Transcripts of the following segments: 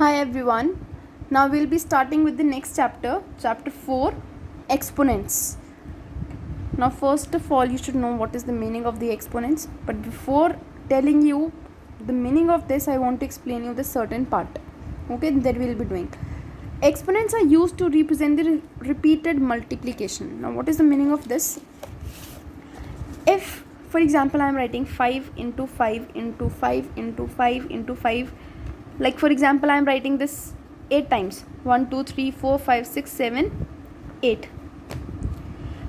Hi everyone. Now we'll be starting with the next chapter, chapter 4, exponents. Now first of all you should know what is the meaning of the exponents, but before telling you the meaning of this I want to explain you the certain part. Okay, that we'll be doing. Exponents are used to represent the repeated multiplication. Now what is the meaning of this? If for example I am writing 5 into 5 into 5 into 5 into 5, like for example I am writing this 8 times, 1 2 3 4 5 6 7 8,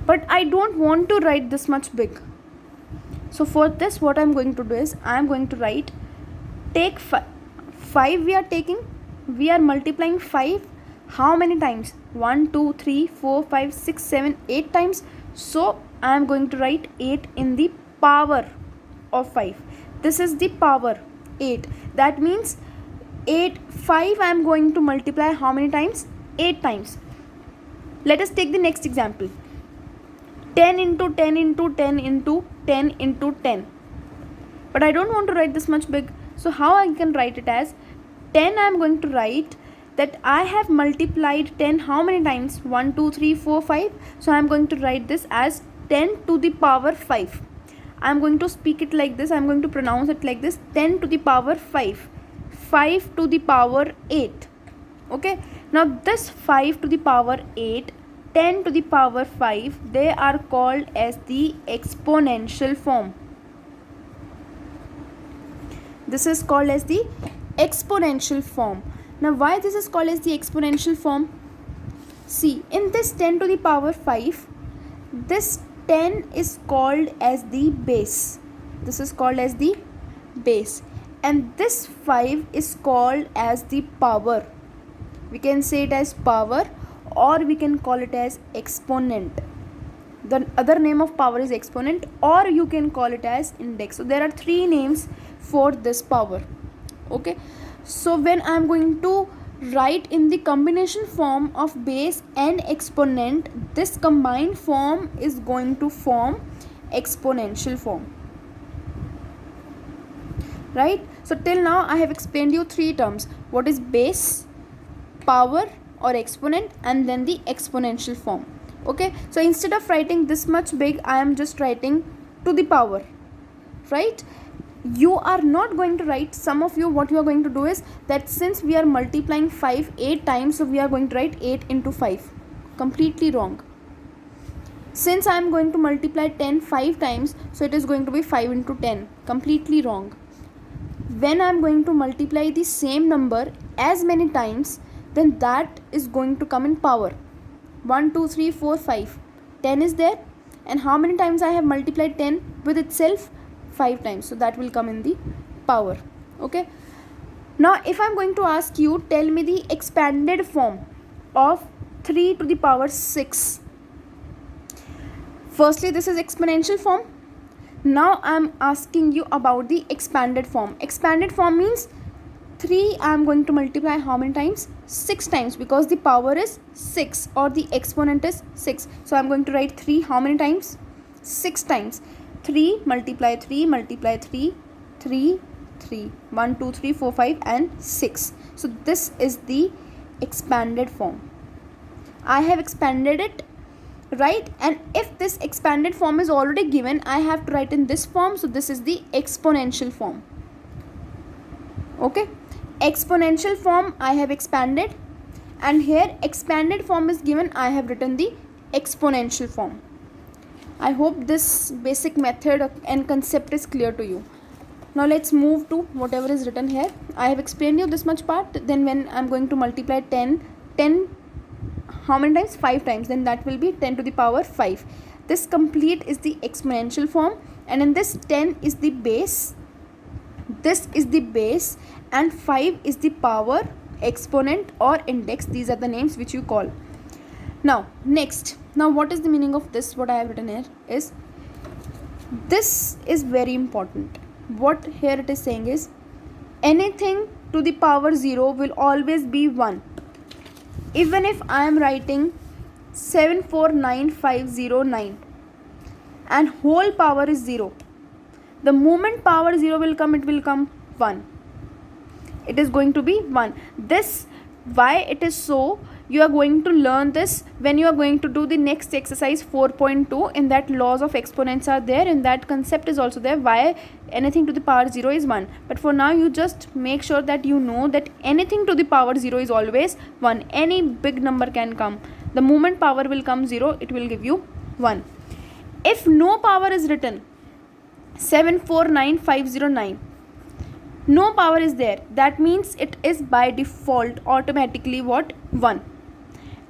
but I don't want to write this much big. So for this what I'm going to do is I am going to write, take 5 we are multiplying 5 how many times? 1 2 3 4 5 6 7 8 times. So I am going to write 8 in the power of 5. This is the power 8. That means 5 I am going to multiply how many times? 8 times. Let us take the next example. 10 into 10 into 10 into 10 into 10. But I don't want to write this much big. So how I can write it as 10? I am going to write that I have multiplied 10 how many times? 1 2 3 4 5. So I am going to write this as 10 to the power 5. I am going to speak it like this. I am going to pronounce it like this: 10 to the power 5. 5 to the power 8. Okay, now this 5 to the power 8, 10 to the power 5, they are called as the exponential form. This is called as the exponential form. Now why this is called as the exponential form? See, in this 10 to the power 5, this 10 is called as the base. This is called as the base, and this 5 is called as the power. We can say it as power, or we can call it as exponent. The other name of power is exponent, or you can call it as index. So there are three names for this power. Okay, so when I am going to write in the combination form of base and exponent, this combined form is going to form exponential form. Right? So till now I have explained you three terms: what is base, power or exponent, and then the exponential form. Okay, so instead of writing this much big, I am just writing to the power. Right? You are not going to write, some of you what you are going to do is that since we are multiplying 5 8 times, so we are going to write 8 into 5. Completely wrong. Since I am going to multiply 10 5 times, so it is going to be 5 into 10. Completely wrong. When I am going to multiply the same number as many times, then that is going to come in power. 1 2 3 4 5, 10 is there, and how many times I have multiplied 10 with itself? 5 times. So that will come in the power. Okay, now if I'm going to ask you, tell me the expanded form of 3 to the power 6. Firstly, this is exponential form. Now I'm asking you about the expanded form. Expanded form means 3 I am going to multiply how many times? 6 times, because the power is 6 or the exponent is 6. So I'm going to write 3 how many times? 6 times. 3 multiply 3 multiply 3, 3 3, 1 2 3 4 5 and 6. So this is the expanded form. I have expanded it, right? And if this expanded form is already given, I have to write in this form. So this is the exponential form. Okay, exponential form I have expanded, and here expanded form is given, I have written the exponential form. I hope this basic method and concept is clear to you. Now let's move to whatever is written here. I have explained you this much part. Then when I'm going to multiply 10 how many times? 5 times. Then that will be 10 to the power 5. This complete is the exponential form, and in this 10 is the base, this is the base, and 5 is the power, exponent or index. These are the names which you call. Now next, now what is the meaning of this? What I have written here is, this is very important. What here it is saying is, anything to the power 0 will always be 1. Even if I am writing 749509 and whole power is 0, the moment power 0 will come, it will come 1. it is going to be 1. This, why it is so, you are going to learn this when you are going to do the next exercise 4.2. in that laws of exponents are there, and that concept is also there, why anything to the power 0 is 1. But for now you just make sure that you know that anything to the power 0 is always 1. Any big number can come, the moment power will come 0, it will give you 1. If no power is written, 749509, no power is there, that means it is by default automatically what, 1.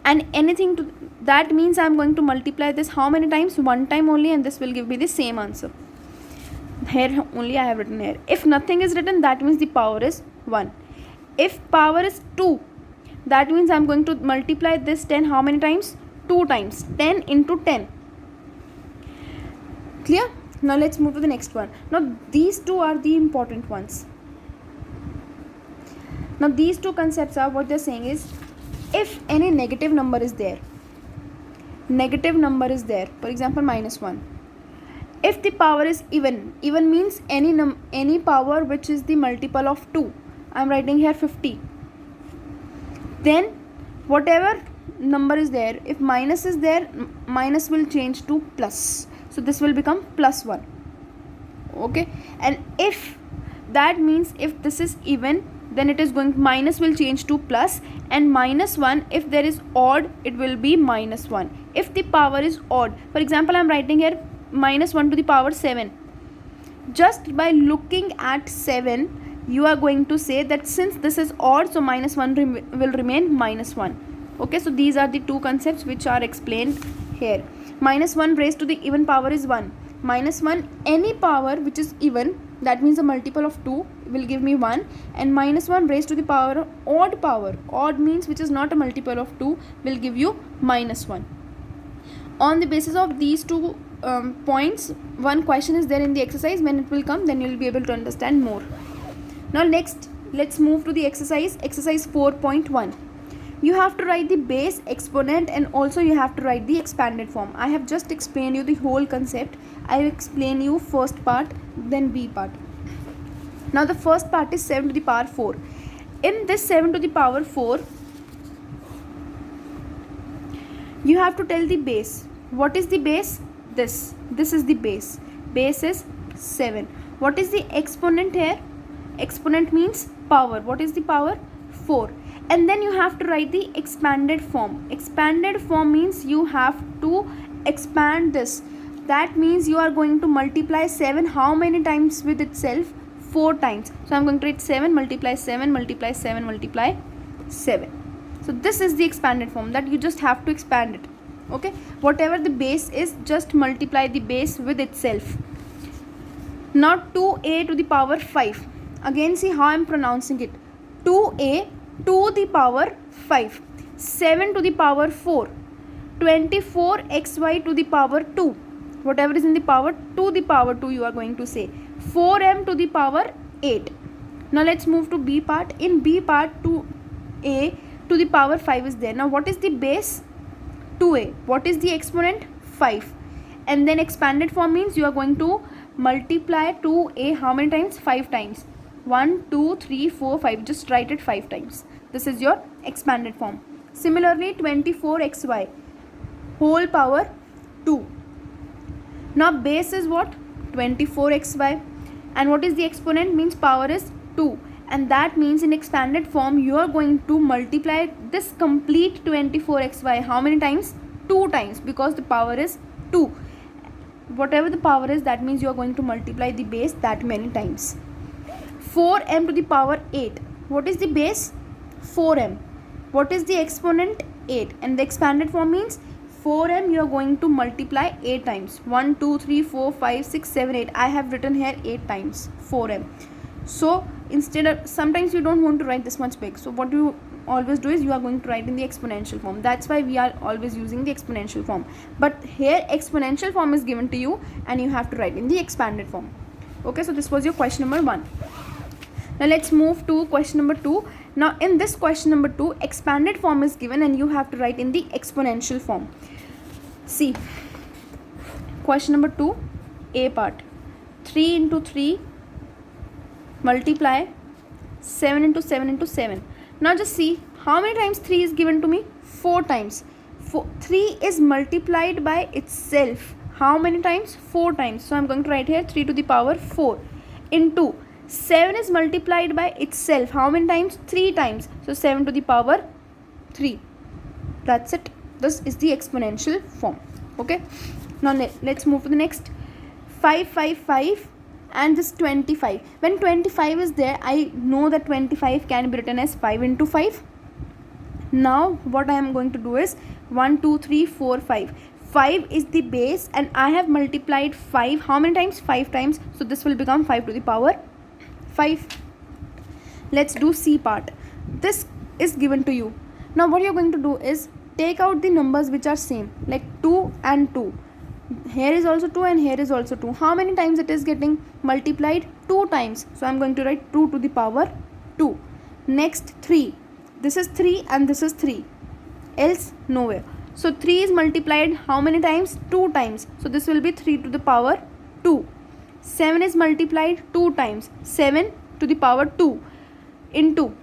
And anything to that means I am going to multiply this how many times, 1 time only, and this will give me the same answer. Here only I have written here. If nothing is written, that means the power is 1. If power is 2, that means I am going to multiply this 10 how many times, 2 times, 10 into 10. Clear? Now let's move to the next one. Now these two are the important ones. Now these two concepts are, what they're saying is, if any negative number is there, for example -1, if the power is even means any power which is the multiple of 2, I am writing here 50, then whatever number is there, if minus is there, minus will change to plus, so this will become +1. Okay, and if that means if this is even, then it is going, minus will change to plus, and -1, if there is odd, it will be -1. If the power is odd, for example I am writing here -1 to the power 7, just by looking at 7 you are going to say that since this is odd, so -1 will remain -1. Okay, so these are the two concepts which are explained here. -1 raised to the even power is 1. -1, any power which is even, that means a multiple of 2, will give me 1, and -1 raised to the power odd means which is not a multiple of 2, will give you -1. On the basis of these two points, one question is there in the exercise. When it will come, then you will be able to understand more. Now next, let's move to the exercise 4.1. You have to write the base, exponent, and also you have to write the expanded form. I have just explained you the whole concept. I will explain you first part, then B part. Now the first part is 7 to the power 4. In this 7 to the power 4, you have to tell the base. What is the base? This is the base. Base is 7. What is the exponent here? Exponent means power. What is the power? 4. And then you have to write the expanded form. Expanded form means you have to expand this. That means you are going to multiply 7 how many times with itself? 4 times. So I am going to write 7 multiply 7 multiply 7 multiply 7. So this is the expanded form, that you just have to expand it. Okay, whatever the base is, just multiply the base with itself. Now 2a to the power 5. Again see how I am pronouncing it. 2a to the power 5. 7 to the power 4. 24xy to the power 2. Whatever is in the power, to the power 2 you are going to say. 4m to the power 8. Now let's move to B part. In B part, 2a to the power 5 is there. Now what is the base? 2a. What is the exponent? 5. And then expanded form means you are going to multiply 2a how many times? 5 times. 1, 2, 3, 4, 5. Just write it 5 times. This is your expanded form. Similarly, 24xy whole power 2. Now base is what? 24xy. And what is the exponent? Means power is 2. And that means in expanded form you are going to multiply this complete 24xy how many times? 2 times, because the power is 2. Whatever the power is, that means you are going to multiply the base that many times. 4m to the power 8. What is the base? 4m. What is the exponent? 8. And the expanded form means 4m you are going to multiply 8 times. 1, 2, 3, 4, 5, 6, 7, 8. I have written here 8 times 4m. So instead of, sometimes you don't want to write this much big, so what you always do is you are going to write in the exponential form. That's why we are always using the exponential form. But here exponential form is given to you and you have to write in the expanded form. Okay, so this was your question number 1. Now let's move to question number 2. Now in this question number 2, expanded form is given and you have to write in the exponential form. See, question number 2, A part. 3 into 3 multiply 7 into 7 into 7. Now just see how many times 3 is given to me. 4 times. 3 is multiplied by itself. How many times? 4 times. So I'm going to write here 3 to the power 4 into 7 is multiplied by itself. How many times? 3 times. So 7 to the power 3. That's it. This is the exponential form. Okay. Now let's move to the next. 5, 5, 5 and this 25. When 25 is there, I know that 25 can be written as 5 into 5. Now what I am going to do is 1, 2, 3, 4, 5. 5 is the base and I have multiplied 5. How many times? 5 times. So this will become 5 to the power 5. Let's do C part. This is given to you. Now what you are going to do is take out the numbers which are same, like 2 and 2. Here is also 2 and here is also 2. How many times it is getting multiplied? 2 times. So I am going to write 2 to the power 2. Next 3. This is 3 and this is 3. Else nowhere. So 3 is multiplied how many times? 2 times. So this will be 3 to the power 2. 7 is multiplied 2 times. 7 to the power 2 into.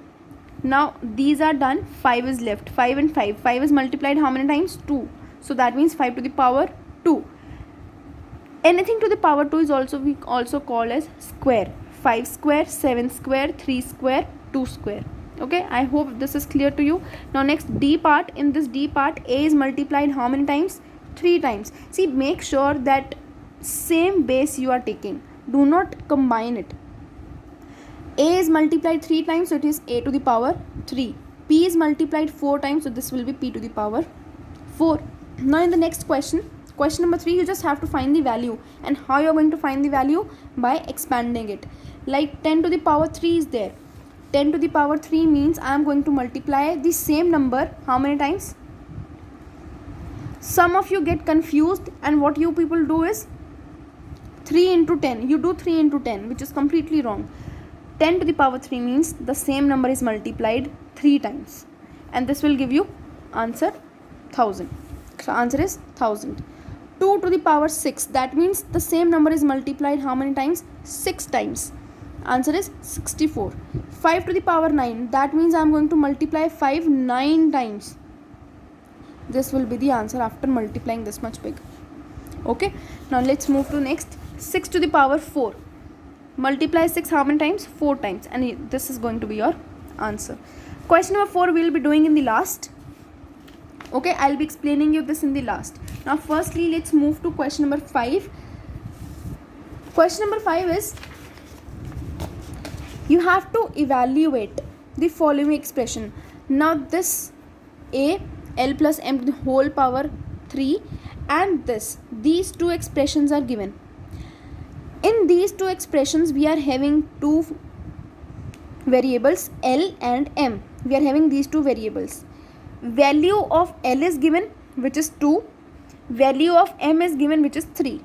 Now these are done. 5 is left. 5 and 5. 5 is multiplied how many times? 2. So that means 5 to the power 2. Anything to the power 2 is also we also call as square. 5 square, 7 square, 3 square, 2 square. Okay, I hope this is clear to you. Now next D part. In this D part, A is multiplied how many times? 3 times. See, make sure that same base you are taking. Do not combine it. A is multiplied 3 times, so it is A to the power 3. P is multiplied 4 times, so this will be P to the power 4. Now in the next question number 3, you just have to find the value. And how you are going to find the value? By expanding it. Like 10 to the power 3 is there. 10 to the power 3 means I am going to multiply the same number how many times? Some of you get confused and what you people do is 3 into 10. You do 3 into 10, which is completely wrong. 10 to the power 3 means the same number is multiplied 3 times. And this will give you answer 1000. So answer is 1000. 2 to the power 6. That means the same number is multiplied how many times? 6 times. Answer is 64. 5 to the power 9. That means I am going to multiply 5 9 times. This will be the answer after multiplying this much big. Okay. Now let's move to next. 6 to the power 4. Multiply 6 how many times? 4 times. And this is going to be your answer. Question number 4 we will be doing in the last. Okay, I'll be explaining you this in the last. Now firstly, let's move to question number 5. Question number 5 is, you have to evaluate the following expression. Now this A, L plus M to the whole power 3 and these two expressions are given. In these two expressions, we are having two variables L and M. We are having these two variables. Value of L is given, which is 2. Value of M is given, which is 3.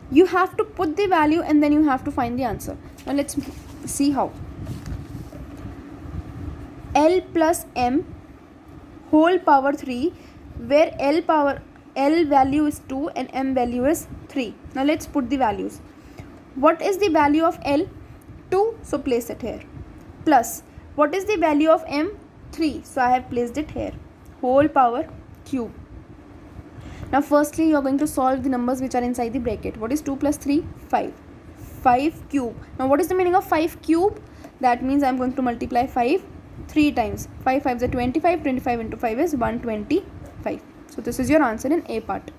You have to put the value and then you have to find the answer. Now let's see how. L plus M whole power 3, where L value is 2 and M value is 3. Now let's put the values. What is the value of L? 2, so place it here. Plus, what is the value of M? 3, so I have placed it here. Whole power cube. Now firstly, you are going to solve the numbers which are inside the bracket. What is 2 plus 3? 5. 5 cube. Now what is the meaning of 5 cube? That means I am going to multiply 5 3 times. 5 5 is 25. 25 into 5 is 125. So this is your answer in A part.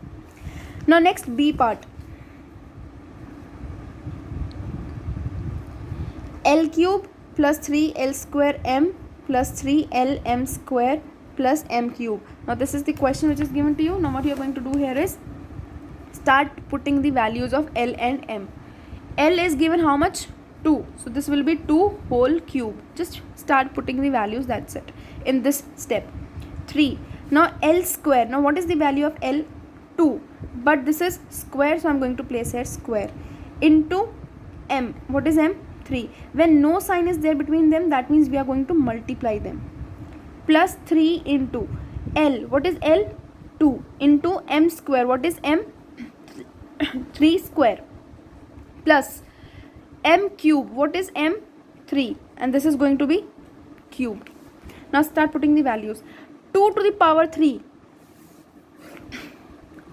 Now next B part. L cube plus 3L square M plus 3L M square plus M cube. Now this is the question which is given to you. Now what you are going to do here is start putting the values of L and M. L is given how much? 2. So this will be 2 whole cube. Just start putting the values, that's it, in this step. 3. Now L square. Now what is the value of L? 2. But this is square, so I am going to place here square. Into M. What is M? 3. When no sign is there between them, that means we are going to multiply them. Plus 3 into L. What is L? 2. Into M square. What is M? 3 square. Plus M cube. What is M? 3, and this is going to be cubed. Now start putting the values. 2 to the power 3.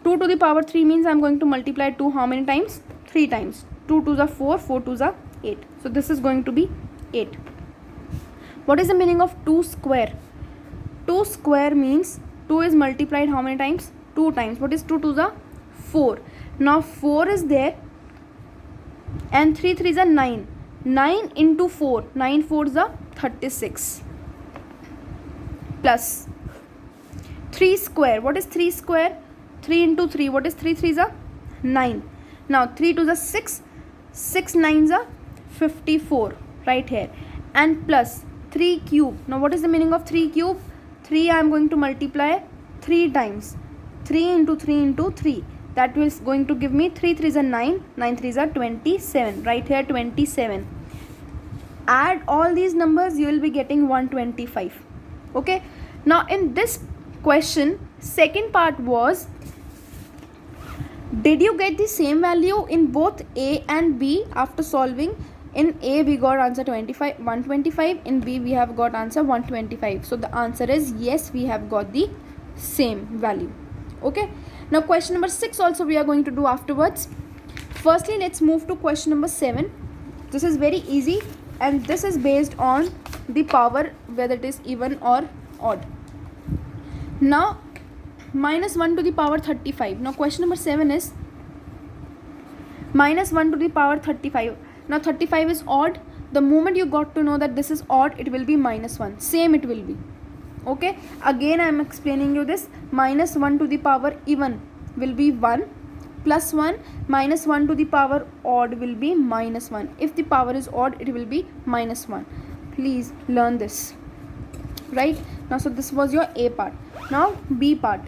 2 to the power 3 means I'm going to multiply 2 how many times? 3 times. 2 2s are 4, 4 2s are 8. So this is going to be 8. What is the meaning of 2 square? 2 square means 2 is multiplied how many times? 2 times. What is 2 2s are 4. Now 4 is there and 3 3s are 9. 9 into 4. 9 4s are 36. Plus 3 square. What is 3 square? 3 into 3. What is 3 3s are 9. Now 3 2s are 6. 6 9s are 54 right here. And plus 3 cube. Now what is the meaning of 3 cube? 3 I am going to multiply 3 times. 3 into 3 into 3. That is going to give me 3 3s are 9. 9 3s are 27. Right here 27. Add all these numbers, you will be getting 125. Okay. Now in this question, second part was, did you get the same value in both A and B after solving? In A we got answer 125. In B we have got answer 125. So the answer is yes, we have got the same value. Okay. Now question number 6 also we are going to do afterwards. Firstly, let's move to question number 7. This is very easy and this is based on the power, whether it is even or odd. Now minus 1 to the power 35. Now question number 7 is minus 1 to the power 35. Now 35 is odd. The moment you got to know that this is odd, it will be minus 1. Same it will be. Okay. Again I am explaining you this. Minus 1 to the power even will be 1. Plus 1. Minus 1 to the power odd will be minus 1. If the power is odd, it will be minus 1. Please learn this. Right. Now so this was your A part. Now B part.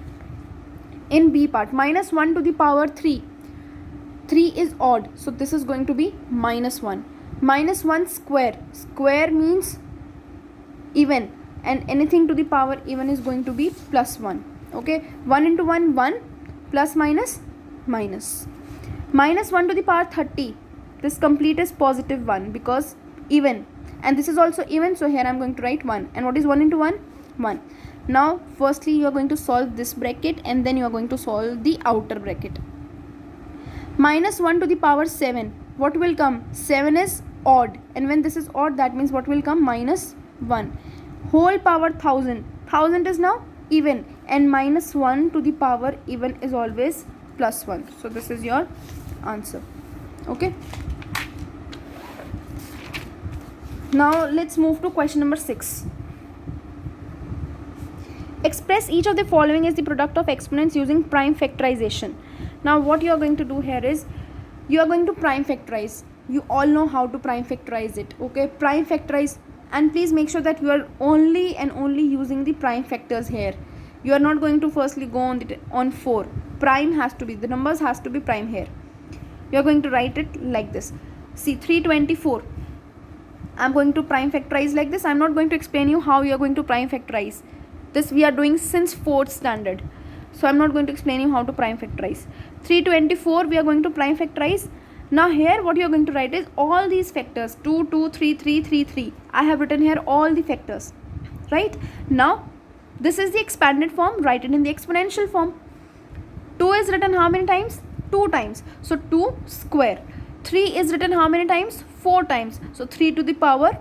In B part, minus 1 to the power 3. 3 is odd, so this is going to be minus 1. Minus 1 square. Square means even, and anything to the power even is going to be plus 1. Okay. 1 into 1 1, plus minus minus. Minus 1 to the power 30. This complete is positive 1 because even, and this is also even, so here I am going to write 1. And what is 1 into 1? 1. Now firstly you are going to solve this bracket and then you are going to solve the outer bracket. Minus 1 to the power 7. What will come? 7 is odd, and when this is odd, that means what will come? Minus 1. Whole power 1000. 1000 is now even, and minus 1 to the power even is always plus 1. So this is your answer. Okay. Now let's move to question number 6. Express each of the following as the product of exponents using prime factorization. Now what you are going to do here is, you are going to prime factorize. You all know how to prime factorize it. Okay, prime factorize, and please make sure that you are only and only using the prime factors here. You are not going to firstly go on 4. Prime has to be, the numbers has to be prime here. You are going to write it like this. See, 324. I am going to prime factorize like this. I am not going to explain you how you are going to prime factorize. This we are doing since 4th standard. So I am not going to explain you how to prime factorize. 324 we are going to prime factorize. Now here what you are going to write is all these factors, 2, 2, 3, 3, 3, 3. I have written here all the factors. Right? Now this is the expanded form. Write it in the exponential form. 2 is written how many times? 2 times. So 2 square. 3 is written how many times? 4 times. So 3 to the power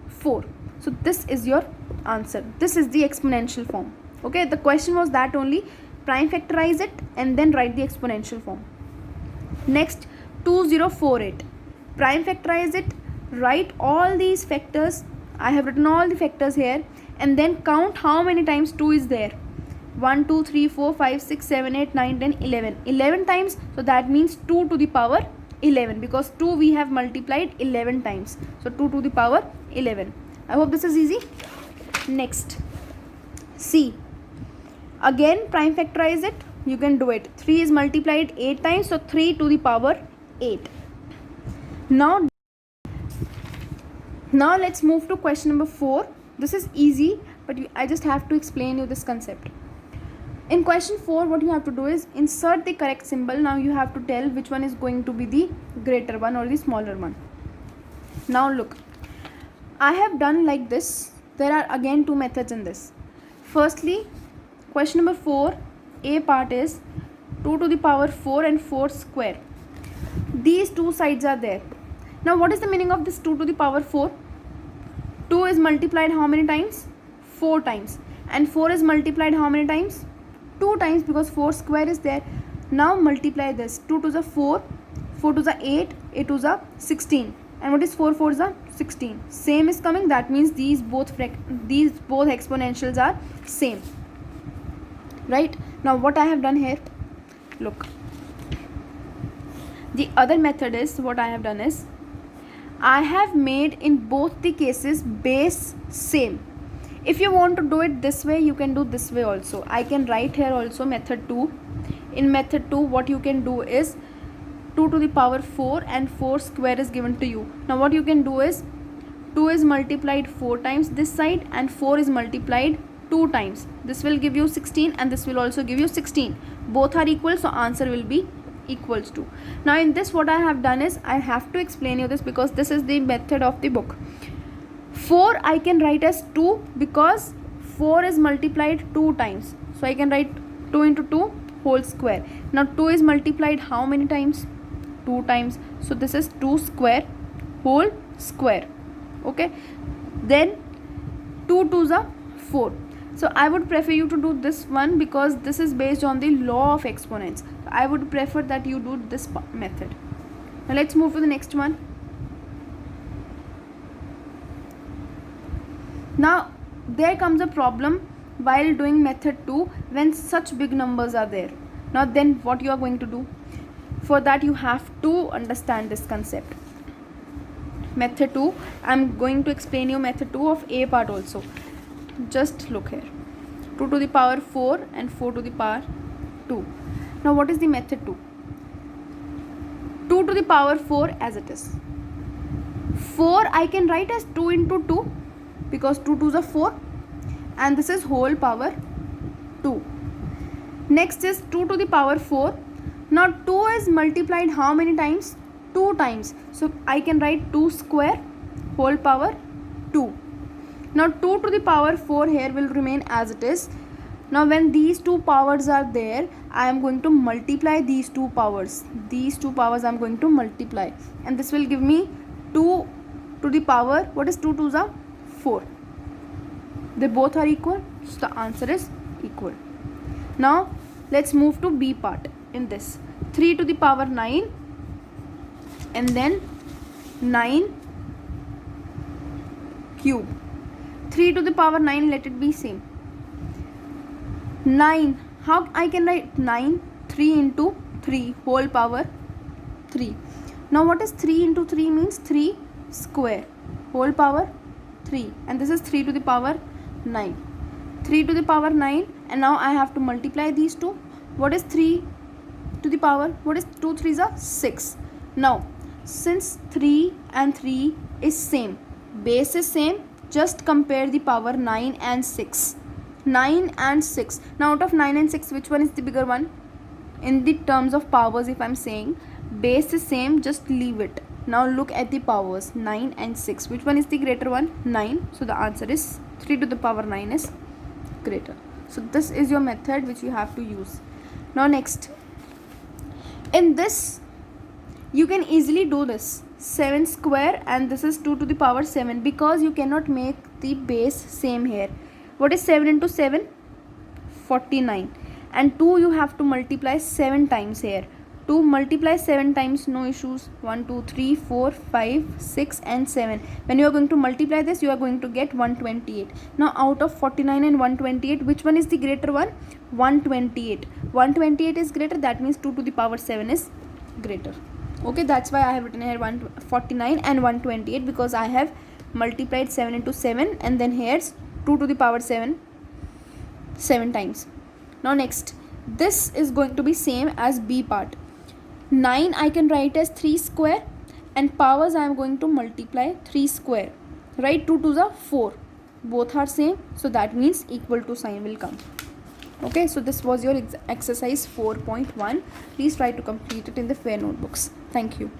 4. So this is your answer. This is the exponential form. Okay, the question was that only. Prime factorize it and then write the exponential form. Next, 2048. Prime factorize it, write all these factors. I have written all the factors here, and then count how many times 2 is there. 1, 2, 3, 4, 5, 6, 7, 8, 9, 10, 11. 11 times, so that means 2 to the power 11, because 2 we have multiplied 11 times. So 2 to the power 11. I hope this is easy. Next, C. Again prime factorize it. You can do it. 3 is multiplied 8 times, so 3 to the power 8. Now let's move to question number 4. This is easy, but I just have to explain you this concept. In question 4, what you have to do is insert the correct symbol. Now you have to tell which one is going to be the greater one or the smaller one. Now look, I have done like this. There are again two methods in this. Firstly, question number 4, A part is 2 to the power 4 and 4 square. These two sides are there. Now what is the meaning of this 2 to the power 4? 2 is multiplied how many times? 4 times. And 4 is multiplied how many times? 2 times, because 4 square is there. Now multiply this. 2 to the 4, 4 to the 8, 8 to the 16. And what is 4 4 the 16? Same is coming. That means these both exponentials are same. Right? Now what I have done here, look. The other method is, what I have done is, I have made in both the cases base same. If you want to do it this way, you can do this way also. I can write here also method 2. In method 2, what you can do is 2 to the power 4 and 4 square is given to you. Now what you can do is 2 is multiplied 4 times this side and 4 is multiplied 2 times. This will give you 16 and this will also give you 16. Both are equal, so answer will be equals to. Now in this, what I have done is, I have to explain you this because this is the method of the book. 4 I can write as 2 because 4 is multiplied 2 times. So I can write 2 into 2 whole square. Now 2 is multiplied how many times? 2 times. So this is 2 square whole square. Okay. Then 2 2s are 4. So I would prefer you to do this one because this is based on the law of exponents. I would prefer that you do this method. Now let's move to the next one. Now there comes a problem while doing method 2 when such big numbers are there. Now then what you are going to do? For that you have to understand this concept. Method 2, I am going to explain you method 2 of A part also. Just look here. 2 to the power 4 and 4 to the power 2. Now what is the method 2? 2 to the power 4 as it is. 4 I can write as 2 into 2 because 2 2s are 4 and this is whole power 2. Next is 2 to the power 4. Now 2 is multiplied how many times? 2 times. So I can write 2 square whole power 2. Now 2 to the power 4 here will remain as it is. Now when these two powers are there, I am going to multiply these two powers. These two powers I am going to multiply. And this will give me 2 to the power, what is 2 2s are 4. They both are equal. So the answer is equal. Now let's move to B part in this. 3 to the power 9 and then 9 cube. 3 to the power 9, let it be same. 9, how I can write 9? 3 into 3 whole power 3. Now what is 3 into 3 means? 3 square whole power 3, and this is 3 to the power 9. 3 to the power 9, and now I have to multiply these two. What is 3 to the power? What is 2 3s are 6. Now since 3 and 3 is same, base is same, just compare the power 9 and 6. 9 and 6. Now out of 9 and 6, which one is the bigger one? In the terms of powers, if I am saying base is same, just leave it. Now look at the powers 9 and 6. Which one is the greater one? 9. So the answer is 3 to the power 9 is greater. So this is your method which you have to use. Now next, in this you can easily do this 7 square and this is 2 to the power 7 because you cannot make the base same here. What is 7 into 7? 49. And 2 you have to multiply 7 times here. 2 multiply 7 times, no issues. 1 2 3 4 5 6 and 7. When you are going to multiply this, you are going to get 128. Now out of 49 and 128, which one is the greater one? 128. 128 is greater, that means 2 to the power 7 is greater. Okay, that's why I have written here 149 and 128 because I have multiplied 7 into 7 and then here's 2 to the power 7 times. Now next, this is going to be same as B part. 9 I can write as 3 square and powers I am going to multiply 3 square. Right, 2 2s are 4. Both are same, so that means equal to sign will come. Okay, so this was your exercise 4.1. Please try to complete it in the fair notebooks. Thank you.